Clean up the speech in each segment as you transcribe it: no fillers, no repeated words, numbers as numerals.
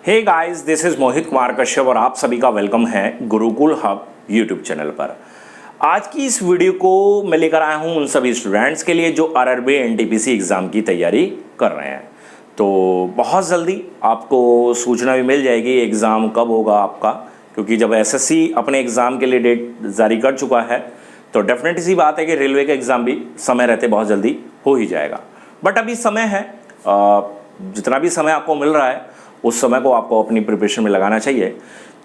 Hey guys, this is Mohit Kumar Kashyap और आप सभी का वेलकम है गुरुकुल हब यूट्यूब चैनल पर। आज की इस वीडियो को मैं लेकर आया हूं उन सभी स्टूडेंट्स के लिए जो आरआरबी एनटीपीसी एग्ज़ाम की तैयारी कर रहे हैं। तो बहुत जल्दी आपको सूचना भी मिल जाएगी एग्ज़ाम कब होगा आपका, क्योंकि जब एसएससी अपने एग्ज़ाम के लिए डेट जारी कर चुका है तो डेफिनेट सी बात है कि रेलवे का एग्ज़ाम भी समय रहते बहुत जल्दी हो ही जाएगा। बट अभी समय है, जितना भी समय आपको मिल रहा है उस समय को आपको अपनी प्रिपरेशन में लगाना चाहिए।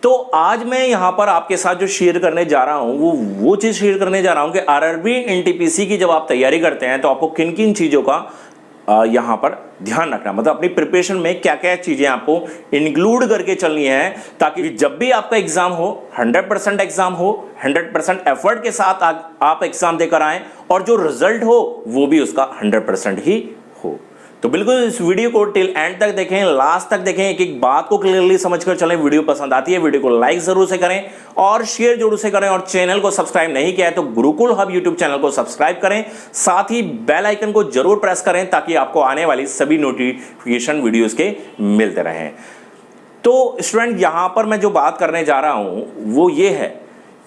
तो आज मैं यहाँ पर आपके साथ जो शेयर करने जा रहा हूँ वो चीज़ शेयर करने जा रहा हूँ कि आरआरबी एनटीपीसी की जब आप तैयारी करते हैं तो आपको किन किन चीज़ों का यहाँ पर ध्यान रखना, मतलब अपनी प्रिपरेशन में क्या क्या चीज़ें आपको इंक्लूड करके चलनी है, ताकि जब भी आपका एग्जाम हो 100% एग्जाम हो, 100% एफर्ट के साथ आप एग्जाम देकर आएँ और जो रिजल्ट हो वो भी उसका 100% ही हो। तो बिल्कुल इस वीडियो को टिल एंड तक देखें, लास्ट तक देखें, एक एक बात को क्लियरली समझकर चलें। वीडियो पसंद आती है वीडियो को लाइक जरूर से करें और शेयर जरूर से करें, और चैनल को सब्सक्राइब नहीं किया है तो गुरुकुल हब यूट्यूब चैनल को सब्सक्राइब करें, साथ ही बेल आइकन को जरूर प्रेस करें ताकि आपको आने वाली सभी नोटिफिकेशन वीडियोस के मिलते रहें। तो स्टूडेंट, यहां पर मैं जो बात करने जा रहा हूं वो ये है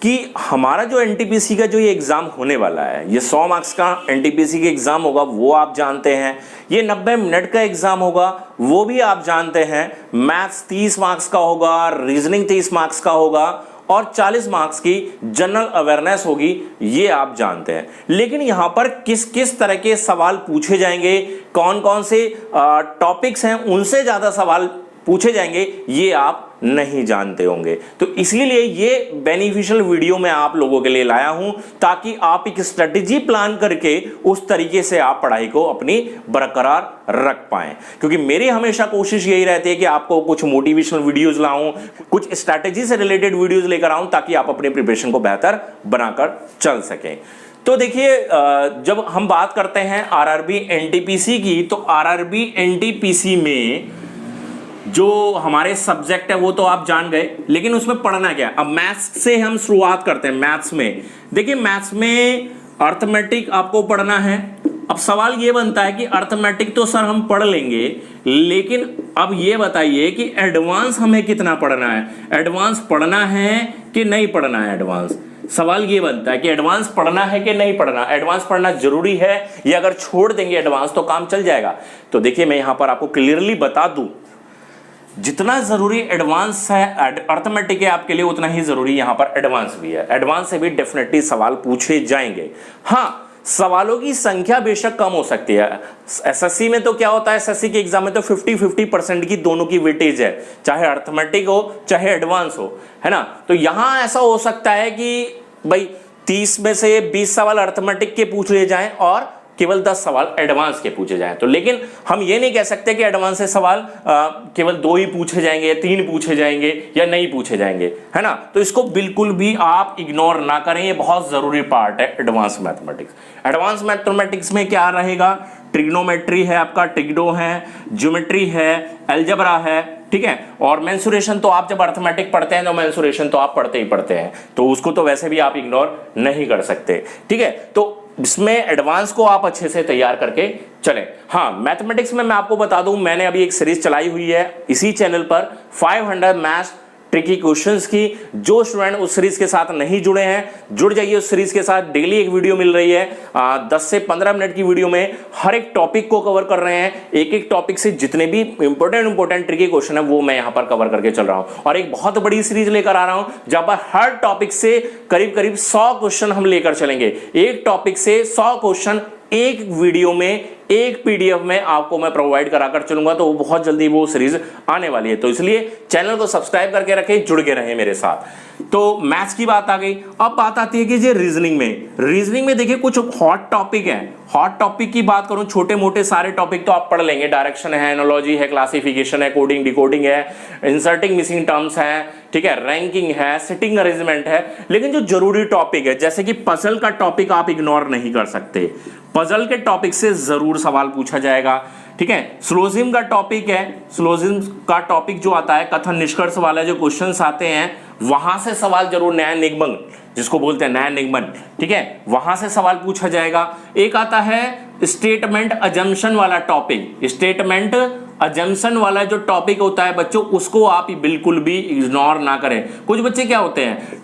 कि हमारा जो एनटीपीसी का जो ये एग्जाम होने वाला है, ये 100 मार्क्स का एनटीपीसी का एग्जाम होगा, वो आप जानते हैं। ये 90 मिनट का एग्जाम होगा, वो भी आप जानते हैं। मैथ्स 30 मार्क्स का होगा, रीजनिंग 30 मार्क्स का होगा और 40 मार्क्स की जनरल अवेयरनेस होगी, ये आप जानते हैं। लेकिन यहां पर किस किस तरह के सवाल पूछे जाएंगे, कौन कौन से टॉपिक्स हैं उनसे ज्यादा सवाल पूछे जाएंगे, ये आप नहीं जानते होंगे। तो इसलिए ये बेनिफिशियल वीडियो मैं आप लोगों के लिए लाया हूं ताकि आप एक स्ट्रेटेजी प्लान करके उस तरीके से आप पढ़ाई को अपनी बरकरार रख पाएं। क्योंकि मेरी हमेशा कोशिश यही रहती है कि आपको कुछ मोटिवेशनल वीडियोस लाऊं, कुछ स्ट्रेटेजी से रिलेटेड वीडियोस लेकर आऊं ताकि आप अपने प्रिपरेशन को बेहतर बनाकर चल सकें। तो देखिए, जब हम बात करते हैं आरआरबी एनटीपीसी की, तो आरआरबी एनटीपीसी में जो हमारे सब्जेक्ट है वो तो आप जान गए, लेकिन उसमें पढ़ना क्या है। अब मैथ्स से हम शुरुआत करते हैं। मैथ्स में देखिए, मैथ्स में अर्थमेटिक आपको पढ़ना है। अब सवाल ये बनता है कि अर्थमेटिक तो सर हम पढ़ लेंगे, लेकिन अब ये बताइए कि एडवांस हमें कितना पढ़ना है, एडवांस पढ़ना है कि नहीं पढ़ना है। एडवांस सवाल ये बनता है कि एडवांस पढ़ना है कि नहीं पढ़ना, एडवांस पढ़ना जरूरी है या अगर छोड़ देंगे एडवांस तो काम चल जाएगा। तो देखिए, मैं यहां पर आपको क्लियरली बता दूं, जितना जरूरी एडवांस है अर्थमेटिक है आपके लिए, उतना ही जरूरी यहां पर एडवांस भी है। एडवांस से भी डेफिनेटली सवाल पूछे जाएंगे। हाँ, सवालों की संख्या बेशक कम हो सकती है। एसएससी में तो क्या होता है, एसएससी के एग्जाम में तो 50-50% की दोनों की वेटेज है, चाहे अर्थमेटिक हो चाहे एडवांस हो, है ना। तो यहां ऐसा हो सकता है कि भाई 30 में से 20 सवाल अर्थमेटिक के पूछ लिए जाएं और केवल 10 सवाल एडवांस के पूछे जाएं। तो लेकिन हम ये नहीं कह सकते कि एडवांस से सवाल केवल 2 ही पूछे जाएंगे, 3 पूछे जाएंगे या नहीं पूछे जाएंगे, है ना। तो इसको बिल्कुल भी आप इग्नोर ना करें, ये बहुत जरूरी पार्ट है एडवांस मैथमेटिक्स। एडवांस मैथमेटिक्स में क्या रहेगा, ट्रिग्नोमेट्री है आपका, ट्रिग्नो है, ज्योमेट्री है, अलजेब्रा है, ठीक है। और मेंसुरेशन तो आप जब अर्थमेटिक पढ़ते हैं तो मेंसुरेशन तो आप पढ़ते ही पढ़ते हैं, तो उसको तो वैसे भी आप इग्नोर नहीं कर सकते, ठीक है। तो इसमें एडवांस को आप अच्छे से तैयार करके चलें। हाँ, मैथमेटिक्स में मैं आपको बता दूं, मैंने अभी एक सीरीज चलाई हुई है इसी चैनल पर 500 मैथ्स ट्रिकी क्वेश्चंस की। जो स्टूडेंट उस सीरीज के साथ नहीं जुड़े हैं, जुड़ जाइए उस सीरीज के साथ। डेली एक वीडियो मिल रही है, 10 से 15 मिनट की वीडियो में हर एक टॉपिक को कवर कर रहे हैं। एक एक टॉपिक से जितने भी इंपॉर्टेंट ट्रिकी क्वेश्चन है वो मैं यहां पर कवर करके चल रहा हूं, और एक बहुत बड़ी सीरीज लेकर आ रहा हूं जहां पर हर टॉपिक से करीब 100 क्वेश्चन हम लेकर चलेंगे। एक टॉपिक से 100 क्वेश्चन एक वीडियो में, एक पीडीएफ में आपको मैं प्रोवाइड कराकर चलूंगा। तो वो बहुत जल्दी वो सीरीज आने वाली है, तो इसलिए चैनल को सब्सक्राइब करके रखें, जुड़ के रहें मेरे साथ। तो मैथ्स की बात आ गई। अब बात आती है कि ये रीजनिंग में देखिए कुछ हॉट टॉपिक है। हॉट टॉपिक की बात करूं, छोटे मोटे सारे टॉपिक तो आप पढ़ लेंगे। डायरेक्शन है, एनालॉजी है, क्लासिफिकेशन है, कोडिंग डिकोडिंग है, इंसर्टिंग मिसिंग टर्म्स है, ठीक है, रैंकिंग है, सिटिंग अरेंजमेंट है। लेकिन जो जरूरी टॉपिक है, जैसे कि पजल का टॉपिक आप इग्नोर नहीं कर सकते। पजल के टॉपिक से जरूर सवाल पूछा जाएगा, ठीक है। सिलोजिज्म का टॉपिक है, सिलोजिज्म का टॉपिक जो आता है, कथन निष्कर्ष वाले जो क्वेश्चंस आते हैं वहां से सवाल जरूर, न्याय निगमन जिसको बोलते हैं न्याय निगमन, ठीक है, वहां से सवाल पूछा जाएगा। एक आता है स्टेटमेंट अजम्पशन वाला टॉपिक, स्टेटमेंट अजम्पशन वाला जो टॉपिक होता है बच्चों, उसको आप बिल्कुल भी इग्नोर ना करें। कुछ बच्चे क्या होते हैं,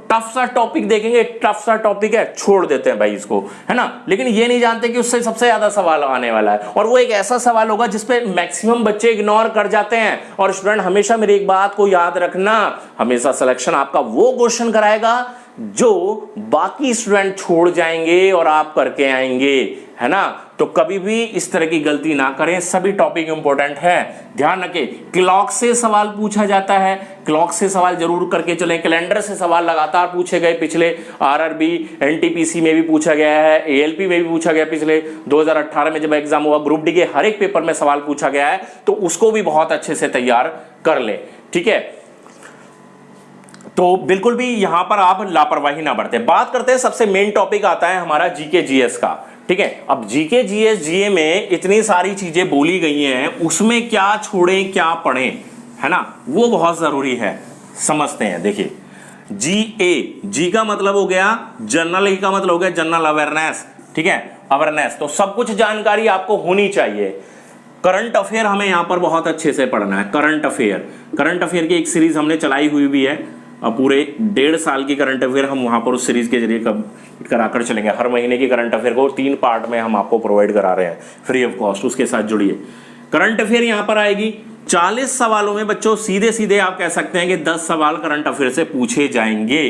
टफ सा टॉपिक देखेंगे, टफ सा टॉपिक है, छोड़ देते हैं भाई इसको, है ना, लेकिन ये नहीं जानते कि उससे सबसे ज्यादा सवाल आने वाला है, और वो एक ऐसा सवाल होगा जिसपे मैक्सिमम बच्चे इग्नोर कर जाते हैं। और स्टूडेंट हमेशा मेरी एक बात को याद रखना, हमेशा सिलेक्शन आपका वो क्वेश्चन कराएगा जो बाकी स्टूडेंट छोड़ जाएंगे और आप करके आएंगे, है ना। तो कभी भी इस तरह की गलती ना करें, सभी टॉपिक इंपॉर्टेंट है। ध्यान रखें, क्लॉक से सवाल पूछा जाता है, क्लॉक से सवाल जरूर करके चले। कैलेंडर से सवाल लगातार पूछे गए, पिछले आरआरबी एनटीपीसी में भी पूछा गया है, एएलपी में भी पूछा गया, पिछले 2018 में जब एग्जाम हुआ ग्रुप डी के हर एक पेपर में सवाल पूछा गया है, तो उसको भी बहुत अच्छे से तैयार कर ले, ठीक है। तो बिल्कुल भी यहां पर आप लापरवाही ना बरतें। बात करते हैं, सबसे मेन टॉपिक आता है हमारा जीके जीएस का, ठीक है। अब जीके जीएस जीए में इतनी सारी चीजें बोली गई हैं, उसमें क्या छोड़ें क्या पढ़ें, है ना, वो बहुत जरूरी है, समझते हैं। देखिए, जी का मतलब हो गया जनरल, ई का मतलब हो गया जनरल अवेयरनेस, ठीक है, अवेयरनेस। तो सब कुछ जानकारी आपको होनी चाहिए। करंट अफेयर हमें यहां पर बहुत अच्छे से पढ़ना है। करंट अफेयर की एक सीरीज हमने चलाई हुई भी है, पूरे 1.5 साल की करंट अफेयर हम वहां पर उस सीरीज के जरिए कराकर चलेंगे। हर महीने की करंट अफेयर को 3 पार्ट में हम आपको प्रोवाइड करा रहे हैं फ्री ऑफ कॉस्ट, उसके साथ जुड़िए। करंट अफेयर यहां पर आएगी 40 सवालों में बच्चों सीधे सीधे आप कह सकते हैं कि 10 सवाल करंट अफेयर से पूछे जाएंगे,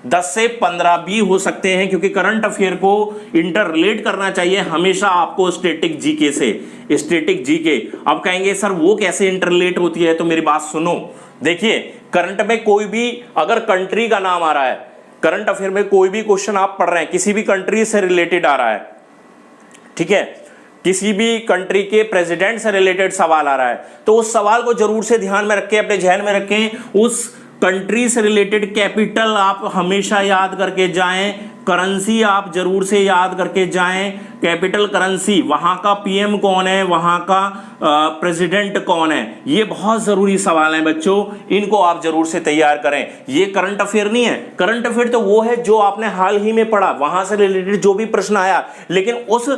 10 से 15 भी हो सकते हैं, क्योंकि करंट अफेयर को इंटर रिलेट करना चाहिए हमेशा आपको स्टैटिक जीके से। स्टैटिक जीके अब कहेंगे सर वो कैसे इंटर रिलेट होती है, तो मेरी बात सुनो। देखिए, करंट में कोई भी अगर कंट्री का नाम आ रहा है, करंट अफेयर में कोई भी क्वेश्चन आप पढ़ रहे हैं, किसी भी कंट्री से रिलेटेड आ रहा है, ठीक है, किसी भी कंट्री के प्रेसिडेंट से रिलेटेड सवाल आ रहा है, तो उस सवाल को जरूर से ध्यान में रखें, अपने ध्यान में रखें। उस कंट्री से रिलेटेड कैपिटल आप हमेशा याद करके जाएं, करेंसी आप जरूर से याद करके जाएं, कैपिटल करेंसी, वहां का पीएम कौन है, वहां का प्रेसिडेंट कौन है, ये बहुत जरूरी सवाल हैं बच्चों, इनको आप जरूर से तैयार करें। ये करंट अफेयर नहीं है, करंट अफेयर तो वो है जो आपने हाल ही में पढ़ा, वहां से रिलेटेड जो भी प्रश्न आया, लेकिन उस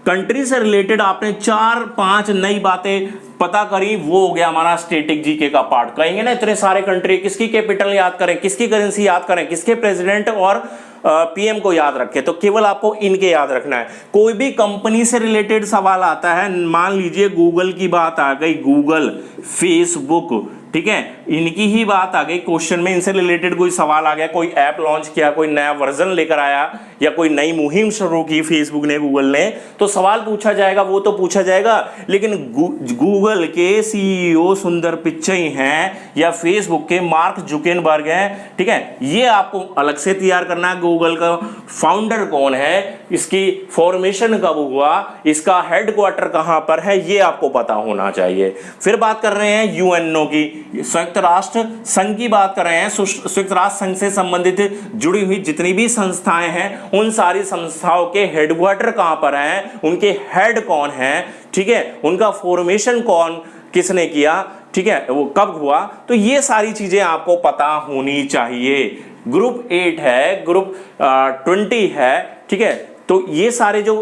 कंट्री से रिलेटेड आपने 4-5 नई बातें पता करी, वो हो गया हमारा स्टैटिक जीके का पार्ट। कहेंगे ना इतने सारे कंट्री, किसकी कैपिटल याद करें, किसकी करेंसी याद करें, किसके प्रेसिडेंट और पीएम को याद रखें, तो केवल आपको इनके याद रखना है। कोई भी कंपनी से रिलेटेड सवाल आता है, मान लीजिए गूगल की बात आ गई, गूगल, फेसबुक, ठीक है, इनकी ही बात आ गई क्वेश्चन में, इनसे रिलेटेड कोई सवाल आ गया, कोई ऐप लॉन्च किया, कोई नया वर्जन लेकर आया, या कोई नई मुहिम शुरू की फेसबुक ने, गूगल ने, तो सवाल पूछा जाएगा, वो तो पूछा जाएगा। लेकिन गूगल के सीईओ सुंदर पिचाई हैं या फेसबुक के मार्क जुकरबर्ग हैं, ठीक है, ये आपको अलग से तैयार करना है। गूगल का फाउंडर कौन है, इसकी फॉर्मेशन कब हुआ, इसका हेडक्वार्टर कहां पर है, ये आपको पता होना चाहिए। फिर बात कर रहे हैं यूएनओ की, संयुक्त राष्ट्र संघ की बात कर रहे हैं। संयुक्त राष्ट्र संघ से संबंधित जुड़ी हुई जितनी भी संस्थाएं हैं, उन सारी संस्थाओं के हेडक्वार्टर कहां पर हैं, उनके हेड कौन हैं, ठीक है, उनका फॉर्मेशन कौन किसने किया, ठीक है, वो कब हुआ, तो ये सारी चीजें आपको पता होनी चाहिए। ग्रुप 8 है, ग्रुप 20 है, ठीक है, तो ये सारे जो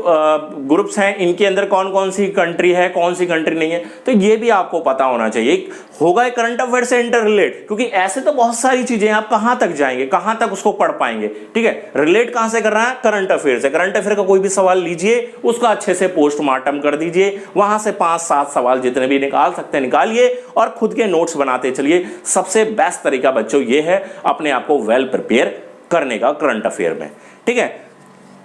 ग्रुप्स हैं, इनके अंदर कौन कौन सी कंट्री है, कौन सी कंट्री नहीं है, तो ये भी आपको पता होना चाहिए। होगा करंट अफेयर से इंटर रिलेट, क्योंकि ऐसे तो बहुत सारी चीजें आप कहां तक जाएंगे, कहां तक उसको पढ़ पाएंगे, ठीक है, रिलेट कहां से कर रहा है, करंट अफेयर से। करंट अफेयर का कोई भी सवाल लीजिए, उसका अच्छे से पोस्टमार्टम कर दीजिए, वहां से 5-7 सवाल जितने भी निकाल सकते हैं निकालिए, और खुद के नोट्स बनाते चलिए। सबसे बेस्ट तरीका बच्चों ये है अपने आप को वेल प्रिपेयर करने का करंट अफेयर में, ठीक है।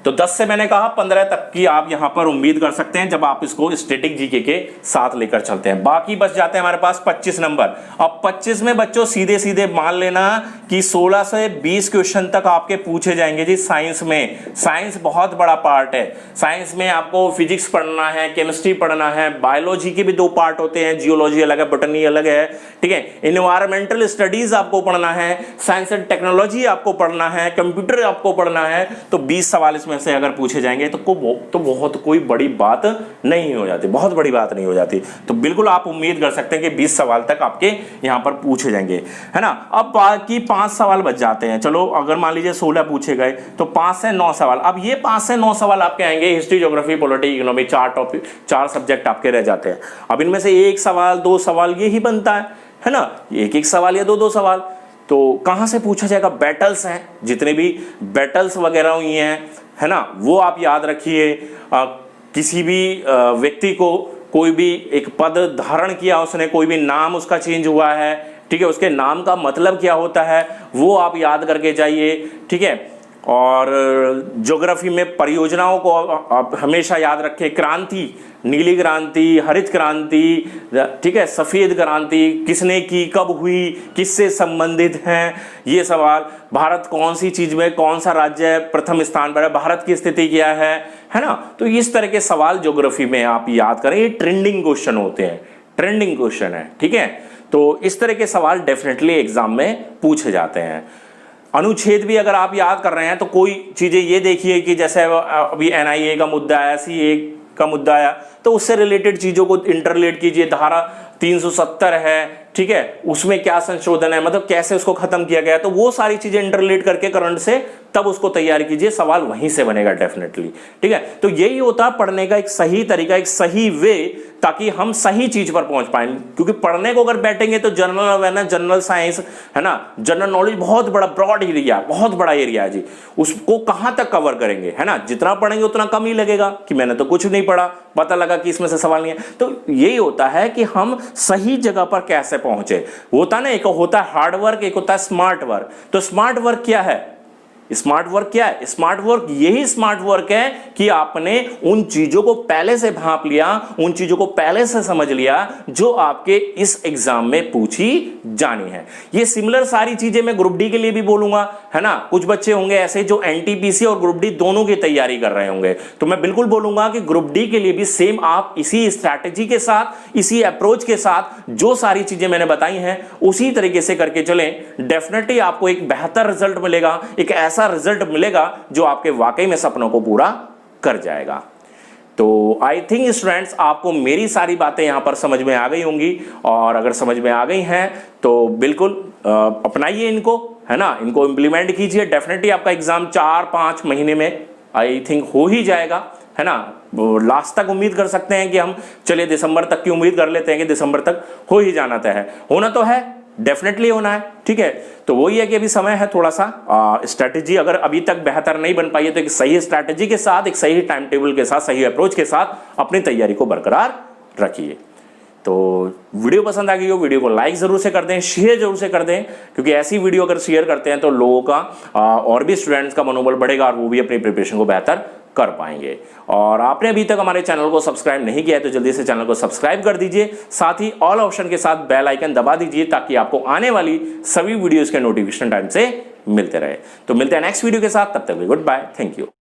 तो 10 से मैंने कहा 15 तक की आप यहां पर उम्मीद कर सकते हैं, जब आप इसको स्टैटिक जीके के साथ लेकर चलते हैं। बाकी बच जाते हैं हमारे पास 25 नंबर। अब 25 में बच्चों सीधे सीधे मान लेना कि 16 से 20 क्वेश्चन तक आपके पूछे जाएंगे जी साइंस में। साइंस बहुत बड़ा पार्ट है, साइंस में आपको फिजिक्स पढ़ना है, केमिस्ट्री पढ़ना है, बायोलॉजी के भी 2 पार्ट होते हैं, जियोलॉजी अलग है, बॉटनी अलग है, ठीक है, एनवायरमेंटल स्टडीज आपको पढ़ना है, साइंस एंड टेक्नोलॉजी आपको पढ़ना है, कंप्यूटर आपको पढ़ना है, तो 20 सवाल इसमें में से अगर पूछे जाएंगे तो बहुत कोई बड़ी बात नहीं हो जाती, बहुत बड़ी बात नहीं हो जाती। तो बिल्कुल आप उम्मीद कर सकते हैं कि 20 सवाल तक आपके यहाँ पर पूछे जाएंगे, है ना। अब बाकी 5 सवाल बच जाते हैं। चलो अगर मान लीजिए 16 पूछे गए तो 5 से 9 सवाल। अब ये 5 से 9 सवाल आपके आएंगे history, geography, polity, economy, 4 topic, 4 subject आपके रह जाते हैं। अब इनमें से 1 सवाल 2 सवाल ये ही बनता है ना, एक सवाल या 2 सवाल। तो कहां से पूछा जाएगा? बैटल्स हैं, जितने भी बैटल्स वगैरह हुई हैं, है ना, वो आप याद रखिए। किसी भी व्यक्ति को कोई भी एक पद धारण किया उसने, कोई भी नाम उसका चेंज हुआ है, ठीक है, उसके नाम का मतलब क्या होता है वो आप याद करके जाइए, ठीक है। और ज्योग्राफी में परियोजनाओं को आप हमेशा याद रखें। क्रांति, नीली क्रांति, हरित क्रांति, ठीक है, सफेद क्रांति किसने की, कब हुई, किससे संबंधित हैं ये सवाल। भारत कौन सी चीज में, कौन सा राज्य प्रथम स्थान पर है, भारत की स्थिति क्या है ना। तो इस तरह के सवाल ज्योग्राफी में आप याद करें, ये ट्रेंडिंग क्वेश्चन होते हैं, ट्रेंडिंग क्वेश्चन है, ठीक है। तो इस तरह के सवाल डेफिनेटली एग्जाम में पूछे जाते हैं। अनुच्छेद भी अगर आप याद कर रहे हैं तो कोई चीजें ये देखिए कि जैसे अभी NIA का मुद्दा आया, CA का मुद्दा आया, तो उससे रिलेटेड चीजों को इंटरलेट कीजिए। धारा 370 है, ठीक है, उसमें क्या संशोधन है, मतलब कैसे उसको खत्म किया गया, तो वो सारी चीजें इंटरलेट करके करंट से तब उसको तैयार कीजिए, सवाल वहीं से बनेगा डेफिनेटली, ठीक है। तो यही होता है पढ़ने का एक सही तरीका, एक सही वे, ताकि हम सही चीज पर पहुंच पाए। क्योंकि पढ़ने को अगर बैठेंगे तो जनरल अवेयरनेस, जनरल साइंस, है ना, जनरल नॉलेज बहुत बड़ा ब्रॉड एरिया, बहुत बड़ा एरिया है जी, उसको कहां तक कवर करेंगे, है ना। जितना पढ़ेंगे उतना कम ही लगेगा कि मैंने तो कुछ नहीं पढ़ा, पता लगा कि इसमें से सवाल नहीं है। तो यही होता है कि हम सही जगह पर कैसे पहुंचे। होता ना, एक होता है हार्ड वर्क, एक होता है स्मार्ट वर्क। तो स्मार्ट वर्क क्या है? स्मार्ट वर्क क्या है? स्मार्ट वर्क यही स्मार्ट वर्क है कि आपने उन चीजों को पहले से भांप लिया, उन चीजों को पहले से समझ लिया जो आपके इस एग्जाम में पूछी जानी है। ये सिमिलर सारी चीजें मैं ग्रुप डी के लिए भी बोलूंगा, है ना। कुछ बच्चे होंगे ऐसे जो NTPC और ग्रुप डी दोनों की तैयारी कर रहे होंगे, तो मैं बिल्कुल बोलूंगा कि ग्रुप डी के लिए भी सेम आप इसी स्ट्रैटेजी के साथ, इसी अप्रोच के साथ जो सारी चीजें मैंने बताई हैं उसी तरीके से करके चलें। डेफिनेटली आपको एक बेहतर रिजल्ट मिलेगा, एक ऐसा रिजल्ट मिलेगा जो आपके वाकई में सपनों को पूरा कर जाएगा। तो आई थिंक स्टूडेंट्स आपको मेरी सारी बातें यहां पर समझ में आ गई होंगी, और अगर समझ में आ गई हैं तो बिल्कुल अपनाइए इनको, है ना, इनको इंप्लीमेंट कीजिए। डेफिनेटली आपका एग्जाम 4-5 महीने में आई थिंक हो ही जाएगा, है ना। लास्ट तक उम्मीद कर सकते हैं कि हम, चलिए दिसंबर तक की उम्मीद कर लेते हैं कि दिसंबर तक हो ही जाना तय है, होना तो है, डेफिनेटली होना है, ठीक है। तो वही है कि अभी समय है थोड़ा सा, स्ट्रैटेजी अगर अभी तक बेहतर नहीं बन पाई है तो एक सही स्ट्रैटेजी के साथ, एक सही टाइम टेबल के साथ, सही अप्रोच के साथ अपनी तैयारी को बरकरार रखिए। तो वीडियो पसंद आ गई हो, वीडियो को लाइक जरूर से कर दें, शेयर जरूर से कर दें, क्योंकि ऐसी वीडियो अगर शेयर करते हैं तो लोगों का और भी स्टूडेंट्स का मनोबल बढ़ेगा और वो भी अपनी प्रिपरेशन को बेहतर कर पाएंगे। और आपने अभी तक हमारे चैनल को सब्सक्राइब नहीं किया है तो जल्दी से चैनल को सब्सक्राइब कर दीजिए, साथ ही ऑल ऑप्शन के साथ बेल आइकन दबा दीजिए ताकि आपको आने वाली सभी वीडियोस के नोटिफिकेशन टाइम से मिलते रहे। तो मिलते हैं नेक्स्ट वीडियो के साथ, तब तक गुड बाय, थैंक यू।